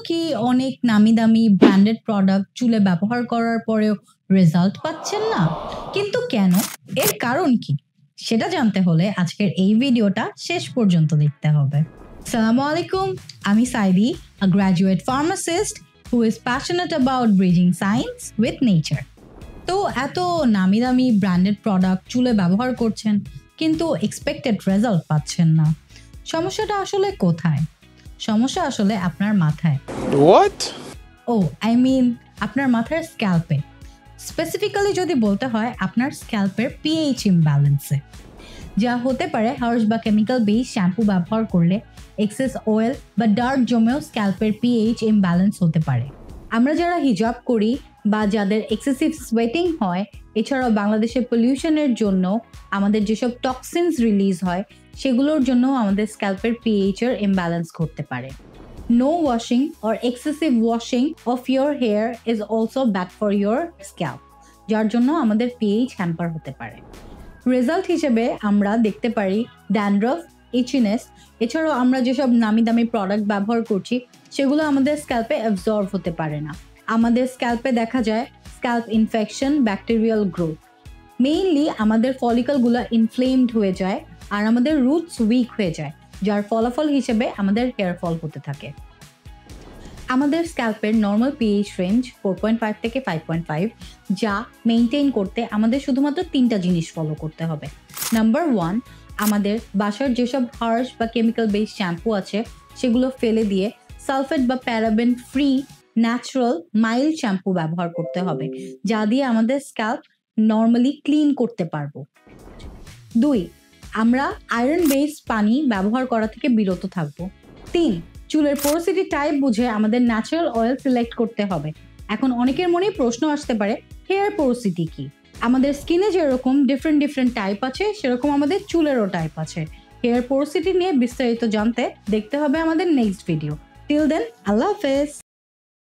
কি অনেক নামি দামি ব্র্যান্ডেড প্রোডাক্ট চুলে ব্যবহার করার পরেও রেজাল্ট পাচ্ছেন না? কিন্তু কেন? এর কারণ কি? সেটা জানতে হলে আজকের এই ভিডিওটা শেষ পর্যন্ত দেখতে হবে। আসসালামু আলাইকুম, আমি Sayeedi, a graduate pharmacist who is passionate about bridging science with nature. তো এত নামি দামি ব্র্যান্ডেড প্রোডাক্ট চুলে ব্যবহার করছেন কিন্তু এক্সপেক্টেড রেজাল্ট পাচ্ছেন না। সমস্যাটা আসলে কোথায়? সমস্যা আসলে আপনার মাথায়। What? আই মিন আপনার মাথার স্ক্যাল্পে। স্পেসিফিক্যালি যদি বলতে হয় আপনার স্ক্যাল্পের পিএইচ ইমব্যালেন্সে, যা হতে পারে হার্শ বা কেমিক্যাল বেস শ্যাম্পু ব্যবহার করলে এক্সেস অয়েল বা ডার্ক জমেও স্ক্যাল্পের পিএইচ ইমব্যালেন্স হতে পারে। আমরা যারা হিজাব করি বা যাদের এক্সেসিভ সোয়েটিং হয়, এছাড়াও বাংলাদেশে পলিউশনের জন্য আমাদের যেসব টক্সিনস রিলিজ হয় সেগুলোর জন্য আমাদের স্ক্যাল্পের পিএইচের ইমব্যালেন্স ঘটতে পারে। No washing or excessive washing of your hair is also bad for your scalp, যার জন্য আমাদের পিএইচ হ্যাম্পার হতে পারে। রেজাল্ট হিসেবে আমরা দেখতে পারি ড্যান্ড্রফ, ইচিনেস, এছাড়াও আমরা যেসব নামি দামি প্রোডাক্ট ব্যবহার করছি সেগুলো আমাদের স্ক্যাল্পে অ্যাবজর্ব হতে পারে না। আমাদের স্ক্যাল্পে দেখা যায় scalp infection, bacterial growth. Mainly আমাদের ফলিকলগুলো ইনফ্লেমড হয়ে যায় আর আমাদের রুটস উইক হয়ে যায়, যার ফলাফল হিসেবে আমাদের হেয়ার ফল হতে থাকে। আমাদের স্ক্যাল্পের নর্মাল পিএইচ রেঞ্জ 4.5 থেকে 5.5, যা মেনটেন করতে আমাদের শুধুমাত্র 3টা জিনিস ফলো করতে হবে। নাম্বার 1, আমাদের বাসার যেসব হার্শ বা কেমিক্যাল বেস শ্যাম্পু আছে সেগুলো ফেলে দিয়ে সালফেট বা paraben free natural mild shampoo ব্যবহার করতে হবে, যা দিয়ে আমাদের স্ক্যাল্প নর্মালি ক্লিন করতে পারবো। 2, আমরা আয়রন বেস পানি ব্যবহার করা থেকে বিরত থাকবো। 3, চুলের পোরোসিটি টাইপ বুঝে আমাদের ন্যাচারাল অয়েল সিলেক্ট করতে হবে। এখন অনেকের মনেই প্রশ্ন আসতে পারে, হেয়ার পোরোসিটি কি? আমাদের স্কিনে যেরকম ডিফারেন্ট টাইপ আছে সেরকম আমাদের চুলেরও টাইপ আছে। হেয়ার পোরোসিটি নিয়ে বিস্তারিত জানতে দেখতে হবে আমাদের নেক্সট ভিডিও। টিল দেন, আল্লাহ হাফেজ।